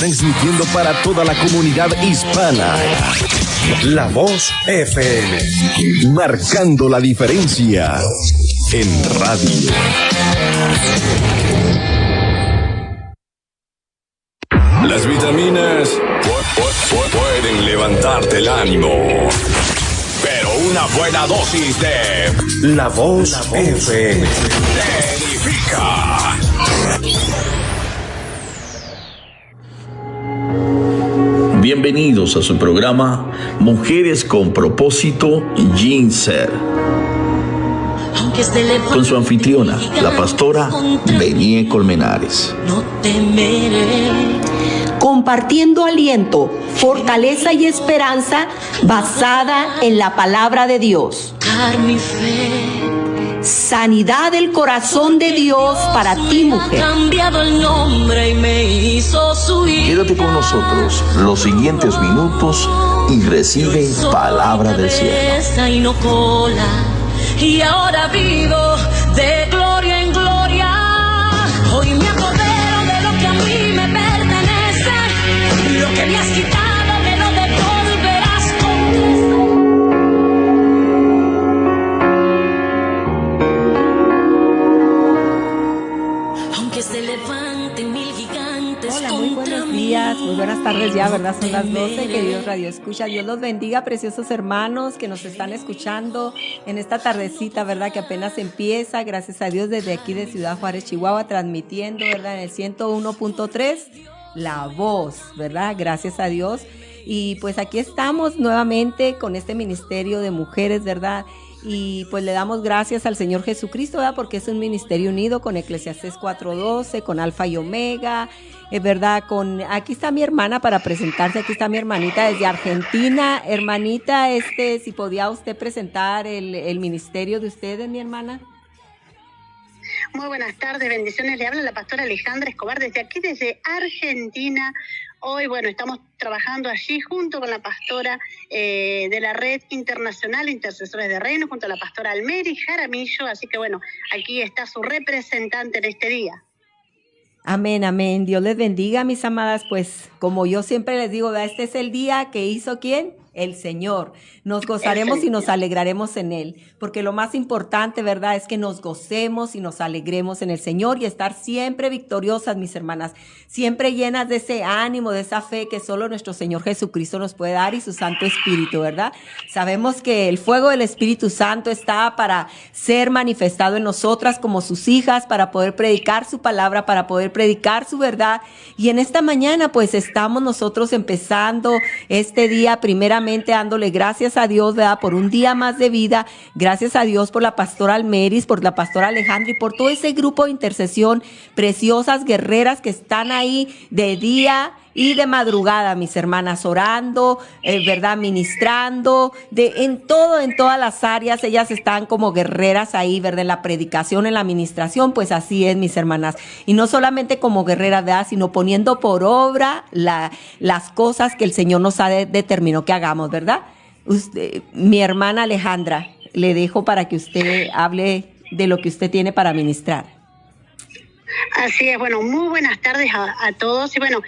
transmitiendo para toda la comunidad hispana. La Voz FM, marcando la diferencia en radio. Las vitaminas pueden levantarte el ánimo, pero una buena dosis de La Voz FM te edifica. Bienvenidos a su programa Mujeres con Propósito Ginser, con su anfitriona, la pastora Benie Colmenares. No temeré. Compartiendo aliento, fortaleza y esperanza basada en la palabra de Dios. Mi fe. Sanidad del corazón de Dios para ti, mujer. Cambiado el nombre y me hizo su hijo. Quédate con nosotros los siguientes minutos y recibe palabra del cielo. Y no cola, y ahora vivo de gloria en gloria. Hoy me apodero de lo que a mí me pertenece. Lo que me has quitado me lo devolverás con muy buenas tardes ya, ¿verdad? Son las 12, queridos Radio Escucha. Dios los bendiga, preciosos hermanos que nos están escuchando en esta tardecita, ¿verdad? Que apenas empieza, gracias a Dios, desde aquí de Ciudad Juárez, Chihuahua, transmitiendo, ¿verdad? En el 101.3, La Voz, ¿verdad? Gracias a Dios. Y pues aquí estamos nuevamente con este ministerio de mujeres, ¿verdad? Y pues le damos gracias al Señor Jesucristo, ¿verdad? Porque es un ministerio unido con Eclesiastés 4:12, con Alfa y Omega, ¿verdad? Aquí está mi hermana para presentarse, aquí está mi hermanita desde Argentina. Hermanita, si podía usted presentar el ministerio de ustedes, mi hermana. Muy buenas tardes, bendiciones. Le habla la pastora Alejandra Escobar desde aquí, desde Argentina. Hoy, bueno, estamos trabajando allí junto con la pastora de la Red Internacional Intercesores de Reino, junto a la pastora Almeri Jaramillo. Así que, bueno, aquí está su representante en este día. Amén, amén. Dios les bendiga, mis amadas. Pues, como yo siempre les digo, ¿verdad? Este es el día que hizo ¿quién? El Señor. Nos gozaremos y nos alegraremos en Él, porque lo más importante, ¿verdad?, es que nos gocemos y nos alegremos en el Señor y estar siempre victoriosas, mis hermanas, siempre llenas de ese ánimo, de esa fe que solo nuestro Señor Jesucristo nos puede dar y su Santo Espíritu, ¿verdad? Sabemos que el fuego del Espíritu Santo está para ser manifestado en nosotras como sus hijas, para poder predicar su palabra, para poder predicar su verdad. Y en esta mañana, pues, estamos nosotros empezando este día primeramente dándole gracias a Dios, ¿verdad?, por un día más de vida. Gracias a Dios por la pastora Almeris, por la pastora Alejandra y por todo ese grupo de intercesión, preciosas guerreras que están ahí de día y de madrugada, mis hermanas, orando, ¿verdad?, ministrando, en todas las áreas. Ellas están como guerreras ahí, ¿verdad?, en la predicación, en la administración. Pues así es, mis hermanas. Y no solamente como guerreras, ¿verdad?, sino poniendo por obra las cosas que el Señor nos ha determinado que hagamos, ¿verdad? Mi hermana Alejandra, le dejo para que usted hable de lo que usted tiene para ministrar. Así es, bueno, muy buenas tardes a todos. Y bueno,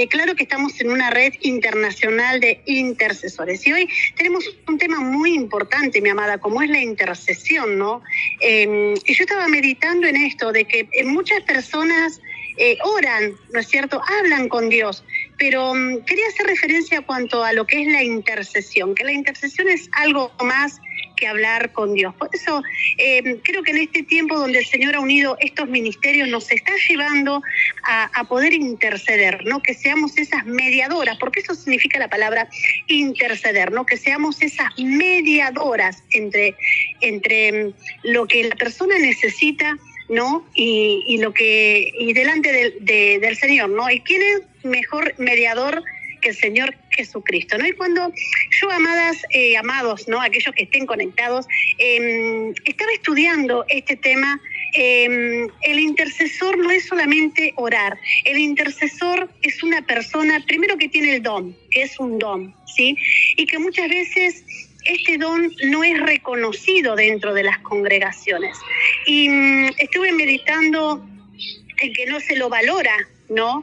claro que estamos en una red internacional de intercesores. Y hoy tenemos un tema muy importante, mi amada, como es la intercesión, ¿no? Y yo estaba meditando en esto, de que muchas personas oran, ¿no es cierto?, hablan con Dios, pero quería hacer referencia cuanto a lo que es la intercesión, que la intercesión es algo más que hablar con Dios. Por eso creo que en este tiempo donde el Señor ha unido estos ministerios nos está llevando a poder interceder, ¿no? Que seamos esas mediadoras, porque eso significa la palabra interceder, ¿no? Que seamos esas mediadoras entre lo que la persona necesita, ¿no? Y lo que delante del Señor, ¿no? ¿Y quién es mejor mediador que el Señor Jesucristo, ¿no? Y cuando yo, amados, ¿no?, aquellos que estén conectados, estaba estudiando este tema, el intercesor no es solamente orar, el intercesor es una persona, primero, que tiene el don, que es un don, ¿sí? Y que muchas veces este don no es reconocido dentro de las congregaciones. Y estuve meditando en que no se lo valora, ¿no?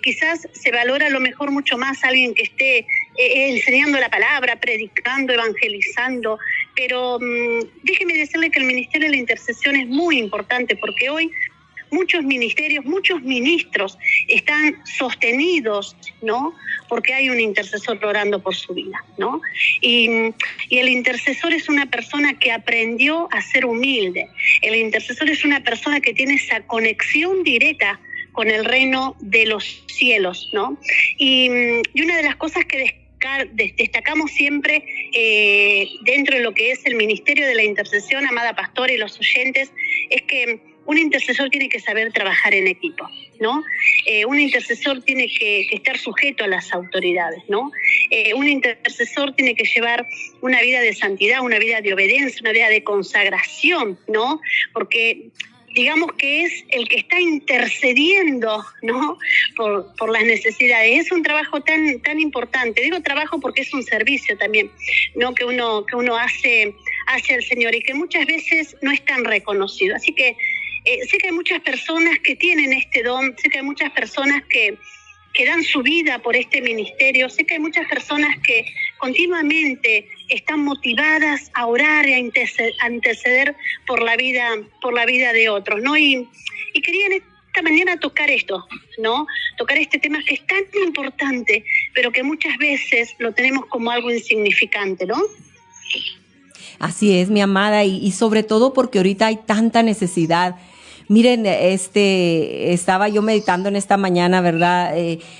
quizás se valora a lo mejor mucho más a alguien que esté enseñando la palabra, predicando, evangelizando, pero déjeme decirle que el ministerio de la intercesión es muy importante, porque hoy muchos ministerios, muchos ministros están sostenidos, ¿no? Porque hay un intercesor orando por su vida, ¿no? Y el intercesor es una persona que aprendió a ser humilde. El intercesor es una persona que tiene esa conexión directa con el reino de los cielos, ¿no? Y una de las cosas que destacamos siempre dentro de lo que es el ministerio de la intercesión, amada pastora y los oyentes, es que un intercesor tiene que saber trabajar en equipo, ¿no? Un intercesor tiene que estar sujeto a las autoridades, ¿no? Un intercesor tiene que llevar una vida de santidad, una vida de obediencia, una vida de consagración, ¿no? Porque digamos que es el que está intercediendo, ¿no? por las necesidades. Es un trabajo tan importante. Digo trabajo porque es un servicio también, ¿no? Que uno hace al Señor y que muchas veces no es tan reconocido. Así que sé que hay muchas personas que tienen este don, sé que hay muchas personas que dan su vida por este ministerio, sé que hay muchas personas que continuamente están motivadas a orar y a interceder por la vida de otros, ¿no? Y quería en esta mañana tocar esto, ¿no? Tocar este tema que es tan importante, pero que muchas veces lo tenemos como algo insignificante, ¿no? Así es, mi amada, y sobre todo porque ahorita hay tanta necesidad. Miren, estaba yo meditando en esta mañana, ¿verdad?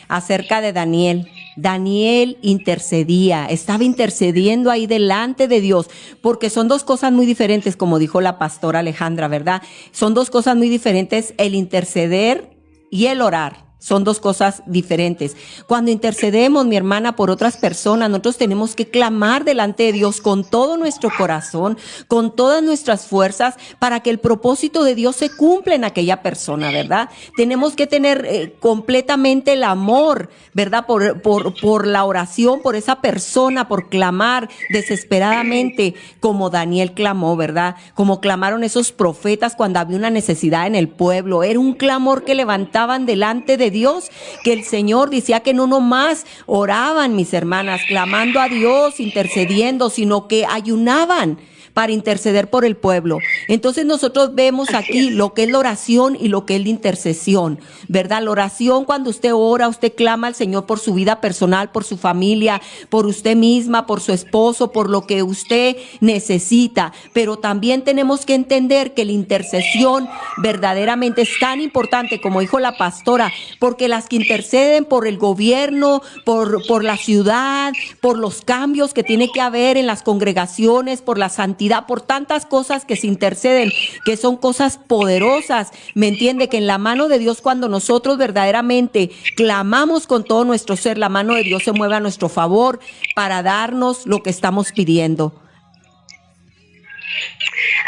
Acerca de Daniel. Daniel intercedía, estaba intercediendo ahí delante de Dios, porque son dos cosas muy diferentes, como dijo la pastora Alejandra, ¿verdad? Son dos cosas muy diferentes, el interceder y el orar. Son dos cosas diferentes. Cuando intercedemos, mi hermana, por otras personas, nosotros tenemos que clamar delante de Dios con todo nuestro corazón, con todas nuestras fuerzas, para que el propósito de Dios se cumpla en aquella persona, ¿verdad? Tenemos que tener completamente el amor, ¿verdad? Por la oración, por esa persona, por clamar desesperadamente, como Daniel clamó, ¿verdad? Como clamaron esos profetas cuando había una necesidad en el pueblo. Era un clamor que levantaban delante de Dios, que el Señor decía que no nomás oraban, mis hermanas, clamando a Dios, intercediendo, sino que ayunaban para interceder por el pueblo. Entonces nosotros vemos aquí lo que es la oración y lo que es la intercesión, ¿verdad? La oración, cuando usted ora, usted clama al Señor por su vida personal, por su familia, por usted misma, por su esposo, por lo que usted necesita. Pero también tenemos que entender que la intercesión verdaderamente es tan importante, como dijo la pastora, porque las que interceden por el gobierno, por la ciudad, por los cambios que tiene que haber en las congregaciones, por la santidad, por tantas cosas que se interceden, que son cosas poderosas, ¿me entiende? Que en la mano de Dios, cuando nosotros verdaderamente clamamos con todo nuestro ser, la mano de Dios se mueve a nuestro favor para darnos lo que estamos pidiendo.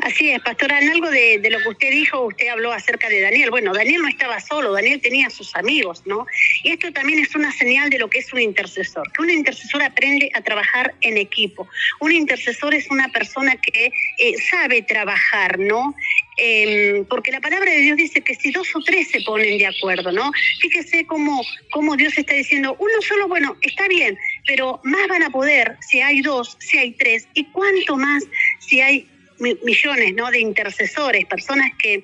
Así es, pastora, en algo de lo que usted dijo, usted habló acerca de Daniel. Bueno, Daniel no estaba solo, Daniel tenía a sus amigos, ¿no? Y esto también es una señal de lo que es un intercesor, que un intercesor aprende a trabajar en equipo. Un intercesor es una persona que sabe trabajar, ¿no? Porque la palabra de Dios dice que si 2 o 3 se ponen de acuerdo, ¿no? Fíjese cómo Dios está diciendo, uno solo, bueno, está bien, pero más van a poder si hay 2, si hay 3, y cuánto más si hay millones, ¿no? De intercesores, personas que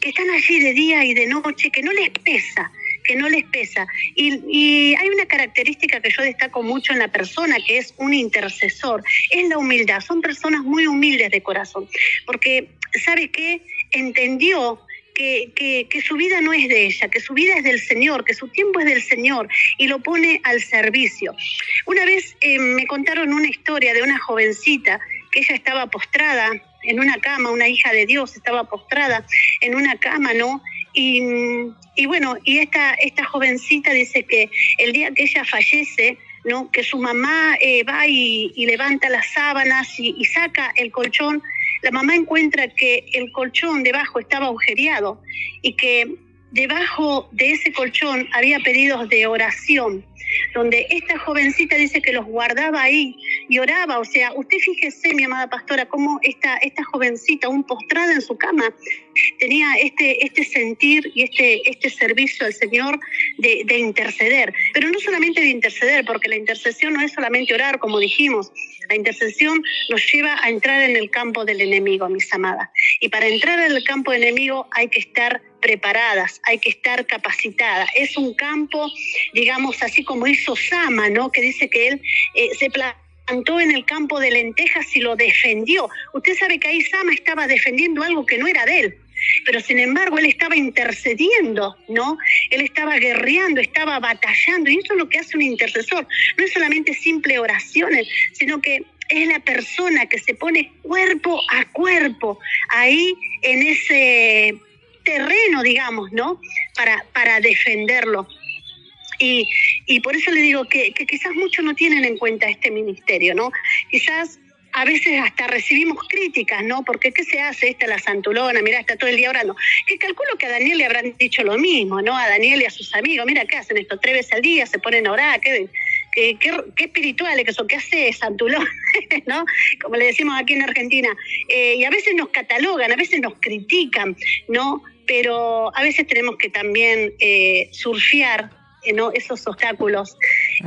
están allí de día y de noche, que no les pesa. Y hay una característica que yo destaco mucho en la persona que es un intercesor, es la humildad. Son personas muy humildes de corazón, porque ¿sabe qué? Entendió que su vida no es de ella, que su vida es del Señor, que su tiempo es del Señor, y lo pone al servicio. Una vez me contaron una historia de una jovencita que ella estaba postrada en una cama, una hija de Dios estaba postrada en una cama, ¿no? Y bueno, y esta jovencita dice que el día que ella fallece, ¿no? Que su mamá va y levanta las sábanas y saca el colchón. La mamá encuentra que el colchón debajo estaba agujereado y que debajo de ese colchón había pedidos de oración donde esta jovencita dice que los guardaba ahí y oraba. O sea, usted fíjese, mi amada pastora, cómo esta jovencita, aún postrada en su cama, tenía este sentir y este servicio al Señor de interceder. Pero no solamente de interceder, porque la intercesión no es solamente orar, como dijimos. La intercesión nos lleva a entrar en el campo del enemigo, mis amadas. Y para entrar en el campo del enemigo hay que estar preparadas, hay que estar capacitadas. Es un campo, digamos, así como hizo Sama, ¿no? Que dice que él se plantó en el campo de lentejas y lo defendió. Usted sabe que ahí Sama estaba defendiendo algo que no era de él. Pero sin embargo él estaba intercediendo, ¿no? Él estaba guerreando, estaba batallando, y eso es lo que hace un intercesor. No es solamente simple oraciones, sino que es la persona que se pone cuerpo a cuerpo ahí en ese terreno, digamos, ¿no? Para defenderlo. Y por eso le digo que quizás muchos no tienen en cuenta este ministerio, ¿no? Quizás a veces hasta recibimos críticas, ¿no? Porque ¿qué se hace? Esta la santulona, mira, está todo el día orando. Que calculo que a Daniel le habrán dicho lo mismo, ¿no? A Daniel y a sus amigos, mira, ¿qué hacen esto? 3 veces al día se ponen a orar, qué espirituales que son, ¿qué hace santulón? ¿No? Como le decimos aquí en Argentina. Y a veces nos catalogan, a veces nos critican, ¿no? Pero a veces tenemos que también surfear, ¿no? Esos obstáculos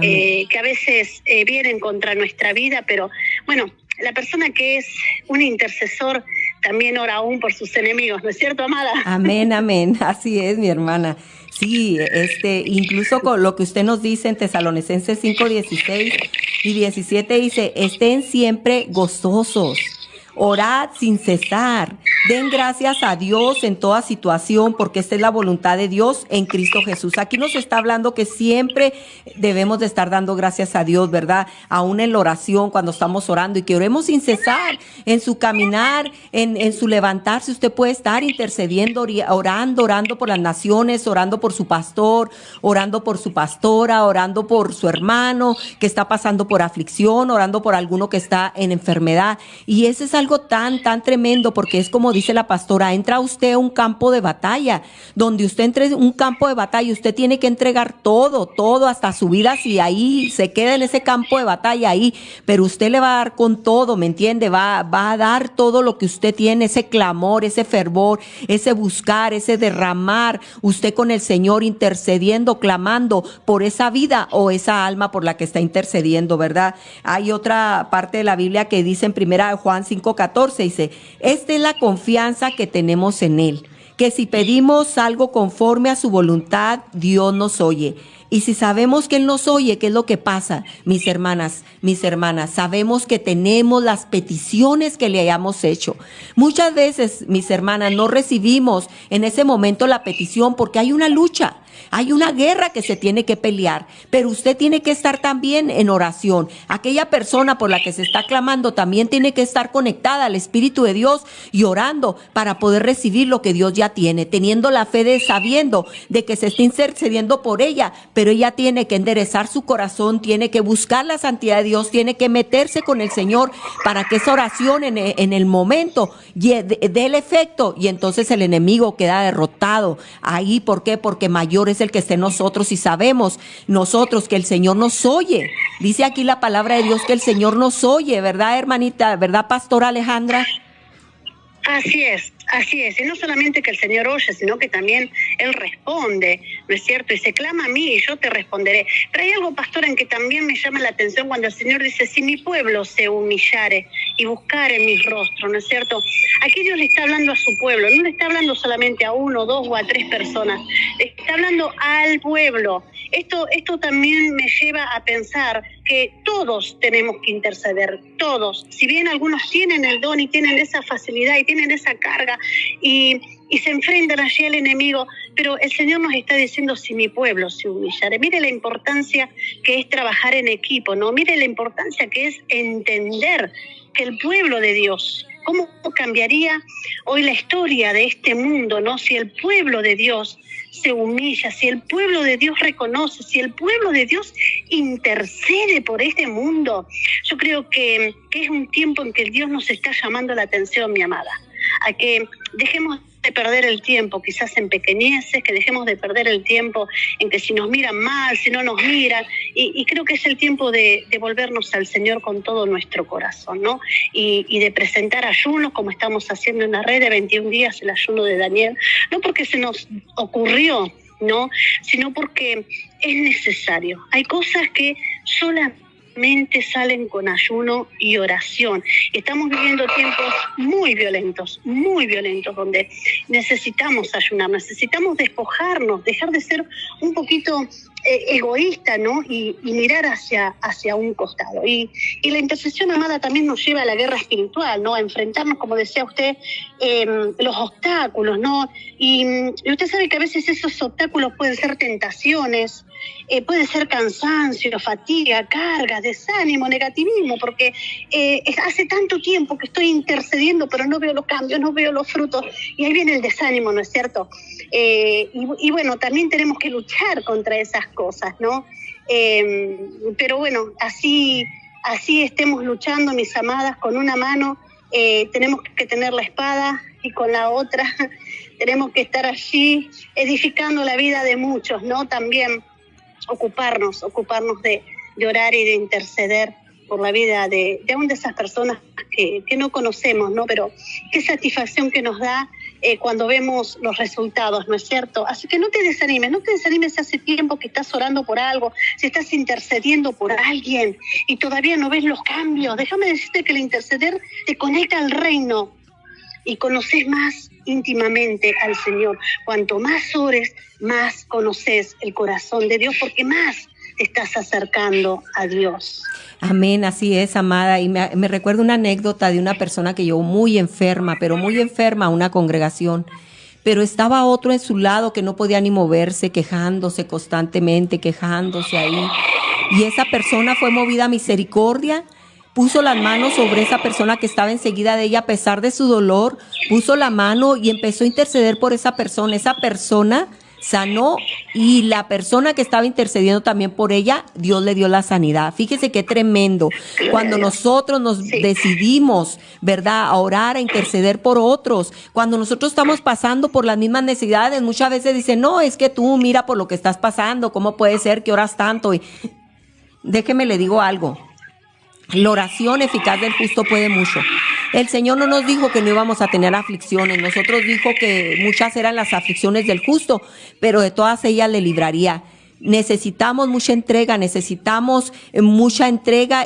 que a veces vienen contra nuestra vida, pero bueno, la persona que es un intercesor también ora aún por sus enemigos, ¿no es cierto, amada? Amén, amén, así es, mi hermana. Sí, incluso con lo que usted nos dice en Tesalonicenses 5:16 y 17 dice, estén siempre gozosos, orad sin cesar, den gracias a Dios en toda situación, porque esta es la voluntad de Dios en Cristo Jesús. Aquí nos está hablando que siempre debemos de estar dando gracias a Dios, ¿verdad? Aún en la oración, cuando estamos orando, y que oremos sin cesar, en su caminar, en su levantarse. Usted puede estar intercediendo, orando por las naciones, orando por su pastor, orando por su pastora, orando por su hermano que está pasando por aflicción, orando por alguno que está en enfermedad. Y ese es algo tan tremendo, porque es como dice la pastora, entra usted a un campo de batalla, donde usted entre en un campo de batalla, usted tiene que entregar todo, hasta su vida, si ahí se queda en ese campo de batalla ahí, pero usted le va a dar con todo, ¿me entiende? Va a dar todo lo que usted tiene, ese clamor, ese fervor, ese buscar, ese derramar, usted con el Señor intercediendo, clamando por esa vida o esa alma por la que está intercediendo, ¿verdad? Hay otra parte de la Biblia que dice en 1 Juan 5:14, dice, esta es la confianza que tenemos en Él, que si pedimos algo conforme a su voluntad, Dios nos oye. Y si sabemos que Él nos oye, ¿qué es lo que pasa? Mis hermanas, sabemos que tenemos las peticiones que le hayamos hecho. Muchas veces, mis hermanas, no recibimos en ese momento la petición porque hay una lucha. Hay una guerra que se tiene que pelear, pero usted tiene que estar también en oración. Aquella persona por la que se está clamando también tiene que estar conectada al Espíritu de Dios y orando para poder recibir lo que Dios ya tiene, teniendo la fe de sabiendo de que se está intercediendo por ella, pero ella tiene que enderezar su corazón, tiene que buscar la santidad de Dios, tiene que meterse con el Señor para que esa oración en el momento dé el efecto, y entonces el enemigo queda derrotado. Ahí, ¿por qué? Porque mayor es el que esté en nosotros, y sabemos nosotros que el Señor nos oye. Dice aquí la palabra de Dios que el Señor nos oye, ¿verdad, hermanita? ¿Verdad, pastora Alejandra? Así es. Y no solamente que el Señor oye, sino que también Él responde, ¿no es cierto? Y se clama a mí y yo te responderé. Pero hay algo, pastor, en que también me llama la atención cuando el Señor dice, si mi pueblo se humillare y buscare mi rostro, ¿no es cierto? Aquí Dios le está hablando a su pueblo, no le está hablando solamente a 1, 2 o a 3 personas, le está hablando al pueblo. Esto también me lleva a pensar que todos tenemos que interceder, todos. Si bien algunos tienen el don y tienen esa facilidad y tienen esa carga y se enfrentan allí al enemigo, pero el Señor nos está diciendo, si mi pueblo se humillare. Mire la importancia que es trabajar en equipo, ¿no? Mire la importancia que es entender que el pueblo de Dios, ¿cómo cambiaría hoy la historia de este mundo, ¿no? Si el pueblo de Dios se humilla, si el pueblo de Dios reconoce, si el pueblo de Dios intercede por este mundo. Yo creo que es un tiempo en que Dios nos está llamando la atención, mi amada, a que dejemos de perder el tiempo quizás en pequeñeces, que dejemos de perder el tiempo en que si nos miran mal, si no nos miran, y creo que es el tiempo de volvernos al Señor con todo nuestro corazón, ¿no? Y de presentar ayunos como estamos haciendo en la red de 21 días, el ayuno de Daniel, no porque se nos ocurrió, ¿no? Sino porque es necesario. Hay cosas que solamente salen con ayuno y oración. Estamos viviendo tiempos muy violentos, donde necesitamos ayunar, necesitamos despojarnos, dejar de ser un poquito egoísta, ¿no? Y mirar hacia un costado. Y la intercesión, amada, también nos lleva a la guerra espiritual, ¿no? A enfrentarnos, como decía usted, los obstáculos, ¿no? Y usted sabe que a veces esos obstáculos pueden ser tentaciones, puede ser cansancio, fatiga, cargas, desánimo, negativismo, porque hace tanto tiempo que estoy intercediendo, pero no veo los cambios, no veo los frutos, y ahí viene el desánimo, ¿no es cierto? Y bueno, también tenemos que luchar contra esas cosas, ¿no? Pero bueno, así estemos luchando, mis amadas, con una mano tenemos que tener la espada y con la otra tenemos que estar allí edificando la vida de muchos, ¿no? También ocuparnos de orar y de interceder por la vida de aún de esas personas que no conocemos, ¿no? Pero qué satisfacción que nos da cuando vemos los resultados, ¿no es cierto? Así que no te desanimes si hace tiempo que estás orando por algo, si estás intercediendo por alguien y todavía no ves los cambios. Déjame decirte que el interceder te conecta al reino y conoces más íntimamente al Señor. Cuanto más ores, más conoces el corazón de Dios, porque más te estás acercando a Dios. Amén, así es, amada. Y me recuerdo una anécdota de una persona que llegó muy enferma, pero muy enferma a una congregación. Pero estaba otro en su lado que no podía ni moverse, quejándose constantemente, quejándose ahí. Y esa persona fue movida a misericordia, puso las manos sobre esa persona que estaba enseguida de ella a pesar de su dolor, puso la mano y empezó a interceder por esa persona. Esa persona sanó y la persona que estaba intercediendo también por ella, Dios le dio la sanidad. Fíjese qué tremendo. Cuando nosotros nos decidimos, ¿verdad?, a orar, a interceder por otros, cuando nosotros estamos pasando por las mismas necesidades, muchas veces dicen, no, es que tú mira por lo que estás pasando, ¿cómo puede ser que oras tanto? Y déjeme le digo algo. La oración eficaz del justo puede mucho. El Señor no nos dijo que no íbamos a tener aflicciones. Nosotros dijo que muchas eran las aflicciones del justo, pero de todas ellas le libraría. Necesitamos mucha entrega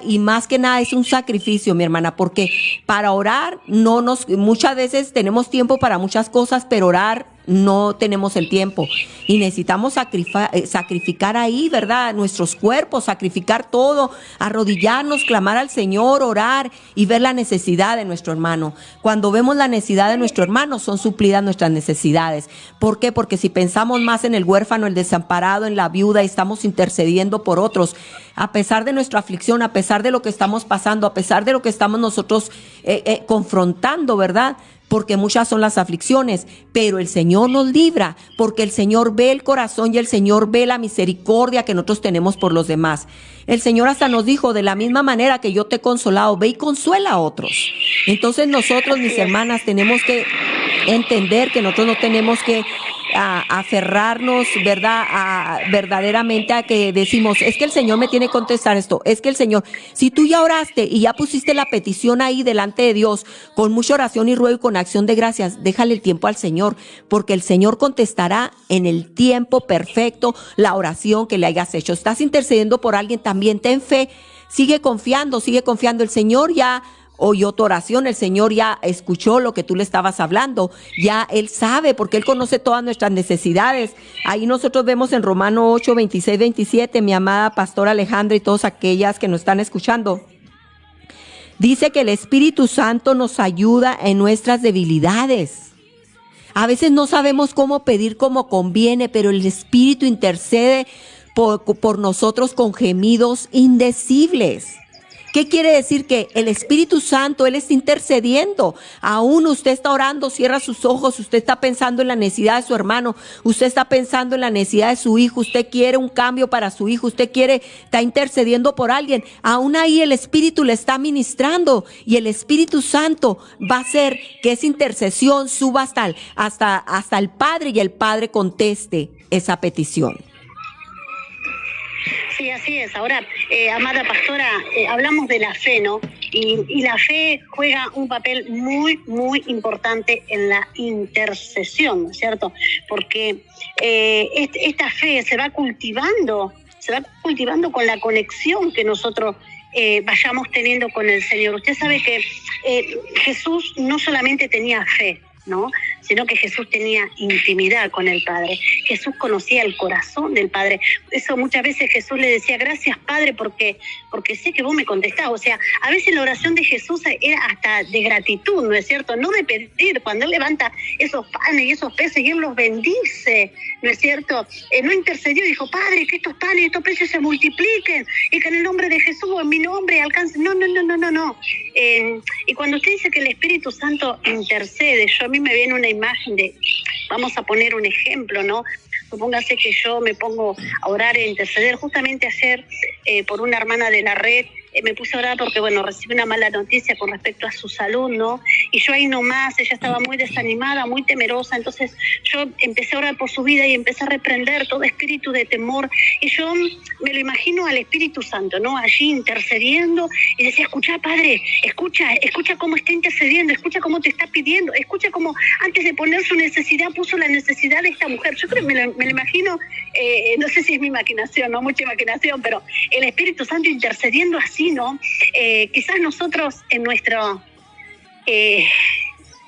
y más que nada es un sacrificio, mi hermana, porque para orar muchas veces tenemos tiempo para muchas cosas, pero orar no tenemos el tiempo y necesitamos sacrificar ahí, ¿verdad?, nuestros cuerpos, sacrificar todo, arrodillarnos, clamar al Señor, orar y ver la necesidad de nuestro hermano. Cuando vemos la necesidad de nuestro hermano, son suplidas nuestras necesidades. ¿Por qué? Porque si pensamos más en el huérfano, el desamparado, en la viuda y estamos intercediendo por otros, a pesar de nuestra aflicción, a pesar de lo que estamos pasando, a pesar de lo que estamos nosotros confrontando, ¿verdad?, porque muchas son las aflicciones, pero el Señor nos libra, porque el Señor ve el corazón y el Señor ve la misericordia que nosotros tenemos por los demás. El Señor hasta nos dijo, de la misma manera que yo te he consolado, ve y consuela a otros. Entonces nosotros, mis hermanas, tenemos que entender que nosotros no tenemos que aferrarnos, ¿verdad?, verdaderamente a que decimos, es que el Señor me tiene que contestar esto, es que el Señor, si tú ya oraste y ya pusiste la petición ahí delante de Dios, con mucha oración y ruego y con acción de gracias, déjale el tiempo al Señor, porque el Señor contestará en el tiempo perfecto la oración que le hayas hecho. Estás intercediendo por alguien, también ten fe, sigue confiando, el Señor ya oyó tu oración, el Señor ya escuchó lo que tú le estabas hablando, ya Él sabe, porque Él conoce todas nuestras necesidades. Ahí nosotros vemos en Romanos 8, 26, 27, mi amada pastora Alejandra y todas aquellas que nos están escuchando, dice que el Espíritu Santo nos ayuda en nuestras debilidades. A veces no sabemos cómo pedir como conviene, pero el Espíritu intercede por nosotros con gemidos indecibles. ¿Qué quiere decir? Que el Espíritu Santo, Él está intercediendo. Aún usted está orando, cierra sus ojos, usted está pensando en la necesidad de su hermano, usted está pensando en la necesidad de su hijo, usted quiere un cambio para su hijo, está intercediendo por alguien. Aún ahí el Espíritu le está ministrando y el Espíritu Santo va a hacer que esa intercesión suba hasta el Padre y el Padre conteste esa petición. Sí, así es. Ahora, amada pastora, hablamos de la fe, ¿no? Y la fe juega un papel muy, muy importante en la intercesión, ¿no es cierto? Porque esta fe se va cultivando con la conexión que nosotros vayamos teniendo con el Señor. Usted sabe que Jesús no solamente tenía fe, ¿no? Sino que Jesús tenía intimidad con el Padre. Jesús conocía el corazón del Padre. Eso muchas veces Jesús le decía, gracias Padre, porque sé que vos me contestás. O sea, a veces la oración de Jesús era hasta de gratitud, ¿no es cierto? No de pedir. Cuando Él levanta esos panes y esos peces y Él los bendice, ¿no es cierto? No intercedió, dijo, Padre, que estos panes y estos peces se multipliquen y que en el nombre de Jesús o en mi nombre alcancen. No. Y cuando usted dice que el Espíritu Santo intercede, a mí me viene una imagen vamos a poner un ejemplo, ¿no? Supóngase que yo me pongo a orar e interceder. Justamente ayer, por una hermana de la red, me puse a orar porque, recibí una mala noticia con respecto a su salud, ¿no? Y yo ahí nomás, ella estaba muy desanimada, muy temerosa, entonces yo empecé a orar por su vida y empecé a reprender todo espíritu de temor. Y yo me lo imagino al Espíritu Santo, ¿no? Allí intercediendo y decía, escucha, Padre, escucha cómo está intercediendo, escucha cómo te está pidiendo, escucha cómo antes de poner su necesidad puso la necesidad de esta mujer. Yo creo que me lo imagino, no sé si es mi imaginación, no mucha imaginación, pero el Espíritu Santo intercediendo así, ¿no? Quizás nosotros en nuestras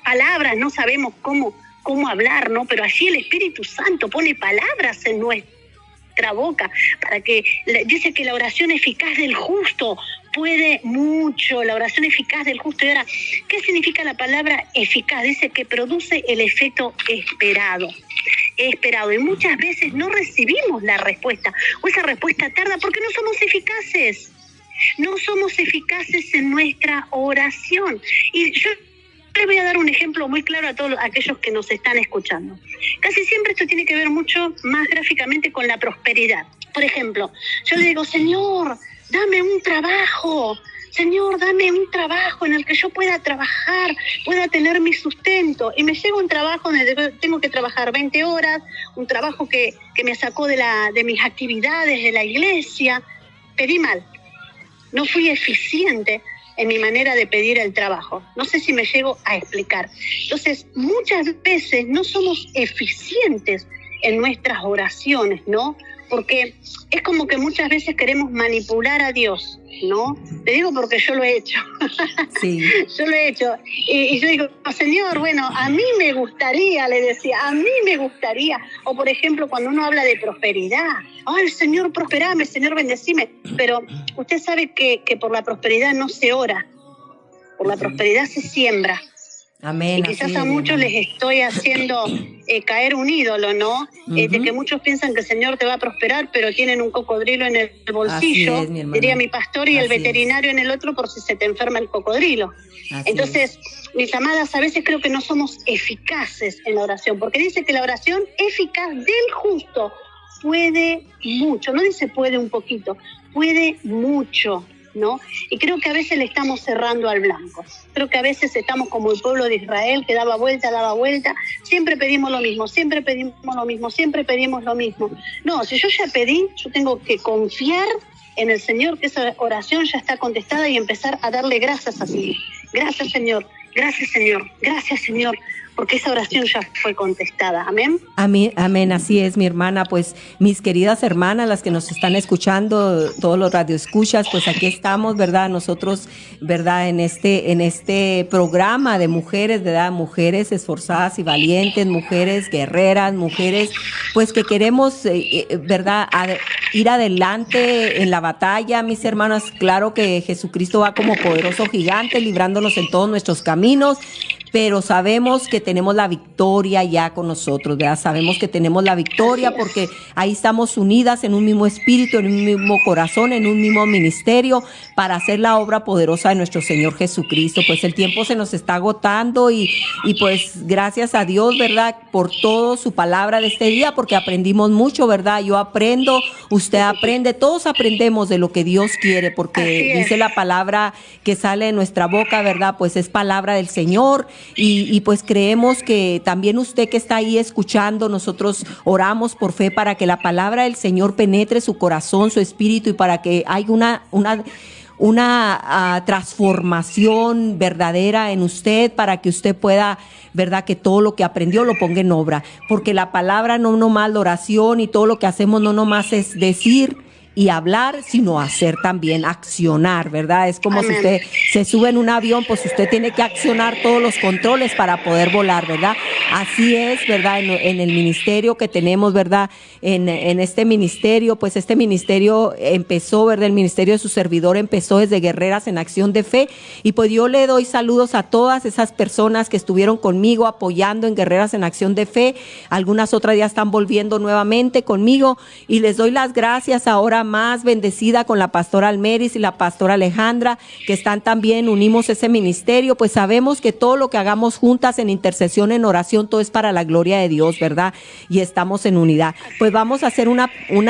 palabras no sabemos cómo hablar, ¿no? Pero allí el Espíritu Santo pone palabras en nuestra boca para que, dice que la oración eficaz del justo puede mucho, la oración eficaz del justo. Y ahora, ¿qué significa la palabra eficaz? Dice que produce el efecto esperado. Y muchas veces no recibimos la respuesta, o esa respuesta tarda porque no somos eficaces. No somos eficaces en nuestra oración. Y yo les voy a dar un ejemplo muy claro a todos aquellos que nos están escuchando. Casi siempre esto tiene que ver mucho más gráficamente con la prosperidad. Por ejemplo, yo le digo, Señor, dame un trabajo. Señor, dame un trabajo en el que yo pueda trabajar, pueda tener mi sustento. Y me llega un trabajo donde tengo que trabajar 20 horas, un trabajo que me sacó de mis actividades, de la iglesia. Pedí mal. No fui eficiente en mi manera de pedir el trabajo. No sé si me llego a explicar. Entonces, muchas veces no somos eficientes en nuestras oraciones, ¿no? Porque es como que muchas veces queremos manipular a Dios, ¿no? Te digo porque yo lo he hecho. Sí. Yo lo he hecho. Y yo digo, Señor, a mí me gustaría, le decía, a mí me gustaría. O por ejemplo, cuando uno habla de prosperidad, ¡ay, Señor, prosperame, Señor, bendecime! Pero usted sabe que por la prosperidad no se ora, por la prosperidad se siembra. Amén. Y quizás a muchos les estoy haciendo caer un ídolo, ¿no? De que muchos piensan que el Señor te va a prosperar, pero tienen un cocodrilo en el bolsillo, diría mi pastor, y el veterinario en el otro por si se te enferma el cocodrilo. Entonces, mis amadas, a veces creo que no somos eficaces en la oración, porque dice que la oración eficaz del justo puede mucho, no dice puede un poquito, puede mucho, ¿no? Y creo que a veces le estamos cerrando al blanco. Creo que a veces estamos como el pueblo de Israel que daba vuelta, siempre pedimos lo mismo, siempre pedimos lo mismo. No, si yo ya pedí, yo tengo que confiar en el Señor, que esa oración ya está contestada y empezar a darle gracias así. Gracias, Señor. Gracias, Señor. Gracias, Señor. Porque esa oración ya fue contestada. Amén. Amén, así es, mi hermana. Pues mis queridas hermanas, las que nos están escuchando, todos los radioescuchas, pues aquí estamos, ¿verdad? Nosotros, ¿verdad? En este programa de mujeres, ¿verdad? Mujeres esforzadas y valientes, mujeres guerreras, mujeres, pues que queremos, ¿verdad? Ir adelante en la batalla, mis hermanas. Claro que Jesucristo va como poderoso gigante, librándonos en todos nuestros caminos, pero sabemos que tenemos la victoria ya con nosotros, ¿verdad? Sabemos que tenemos la victoria porque ahí estamos unidas en un mismo espíritu, en un mismo corazón, en un mismo ministerio para hacer la obra poderosa de nuestro Señor Jesucristo. Pues el tiempo se nos está agotando y pues gracias a Dios, ¿verdad? Por todo su palabra de este día, porque aprendimos mucho, ¿verdad? Yo aprendo, usted aprende, todos aprendemos de lo que Dios quiere, porque dice la palabra que sale de nuestra boca, ¿verdad? Pues es palabra del Señor. Y pues creemos que también usted que está ahí escuchando, nosotros oramos por fe para que la palabra del Señor penetre su corazón, su espíritu, y para que haya una transformación verdadera en usted, para que usted pueda, verdad, que todo lo que aprendió lo ponga en obra, porque la palabra no nomás la oración y todo lo que hacemos no nomás es decir y hablar, sino hacer también, accionar, ¿verdad? Es como si usted se sube en un avión, pues usted tiene que accionar todos los controles para poder volar, ¿verdad? Así es, ¿verdad? En el ministerio que tenemos, ¿verdad? En este ministerio, pues este ministerio empezó, ¿verdad? El ministerio de su servidor empezó desde Guerreras en Acción de Fe, y pues yo le doy saludos a todas esas personas que estuvieron conmigo apoyando en Guerreras en Acción de Fe. Algunas otras ya están volviendo nuevamente conmigo, y les doy las gracias ahora más bendecida con la pastora Almeris y la pastora Alejandra, que están también, unimos ese ministerio, pues sabemos que todo lo que hagamos juntas en intercesión, en oración, todo es para la gloria de Dios, ¿verdad? Y estamos en unidad. Pues vamos a hacer una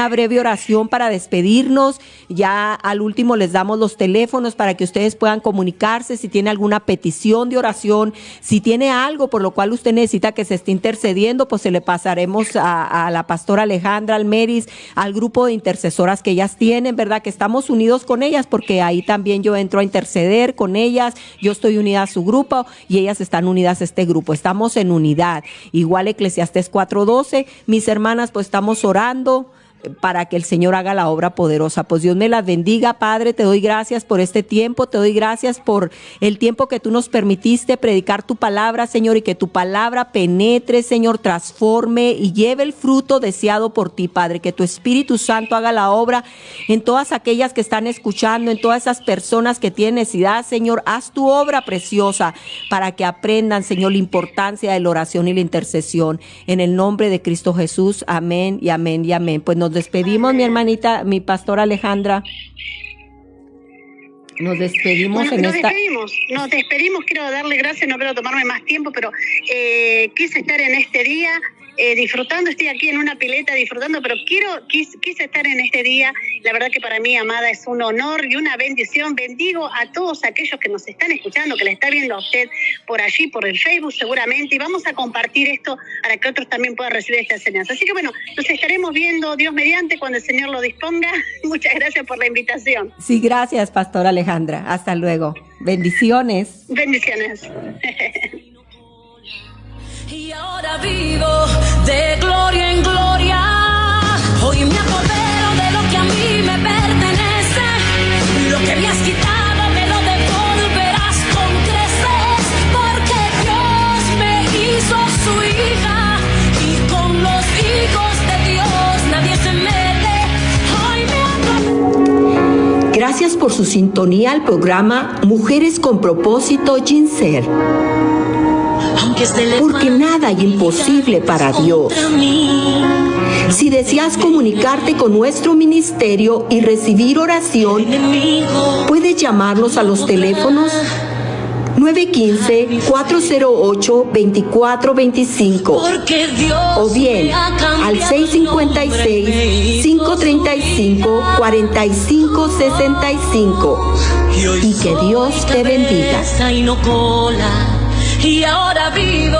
breve oración para despedirnos. Ya al último les damos los teléfonos para que ustedes puedan comunicarse si tiene alguna petición de oración, si tiene algo por lo cual usted necesita que se esté intercediendo, pues se le pasaremos a la pastora Alejandra Almeris, al grupo de intercesoras que ellas tienen, ¿verdad? Que estamos unidos con ellas, porque ahí también yo entro a interceder con ellas, yo estoy unida a su grupo y ellas están unidas a este grupo, estamos en unidad. Igual Eclesiastés 4:12, mis hermanas, pues estamos orando para que el Señor haga la obra poderosa. Pues Dios me las bendiga, Padre, te doy gracias por este tiempo, te doy gracias por el tiempo que tú nos permitiste predicar tu palabra, Señor, y que tu palabra penetre, Señor, transforme y lleve el fruto deseado por ti, Padre, que tu Espíritu Santo haga la obra en todas aquellas que están escuchando, en todas esas personas que tienen necesidad, Señor, haz tu obra preciosa para que aprendan, Señor, la importancia de la oración y la intercesión. En el nombre de Cristo Jesús, amén y amén y amén. Pues nos despedimos, mi hermanita, mi pastora Alejandra. Nos despedimos Nos despedimos, quiero darle gracias, no quiero tomarme más tiempo, pero quise estar en este día disfrutando, estoy aquí en una pileta disfrutando, pero quise estar en este día. La verdad que para mí, amada, es un honor y una bendición. Bendigo a todos aquellos que nos están escuchando, que la está viendo a usted por allí, por el Facebook seguramente, y vamos a compartir esto para que otros también puedan recibir esta enseñanza. Así que bueno, nos estaremos viendo, Dios mediante, cuando el Señor lo disponga. Muchas gracias por la invitación. Sí, gracias, pastora Alejandra. Hasta luego. Bendiciones. Bendiciones. Y ahora vivo de gloria en gloria. Hoy me apodero de lo que a mí me pertenece. Lo que me has quitado me lo devolverás con creces. Porque Dios me hizo su hija, y con los hijos de Dios nadie se mete. Hoy me Gracias por su sintonía al programa Mujeres con Propósito Ginser. Porque nada hay imposible para Dios. Si deseas comunicarte con nuestro ministerio y recibir oración, puedes llamarnos a los teléfonos 915-408-2425 o bien al 656-535-4565 y que Dios te bendiga. Y ahora vivo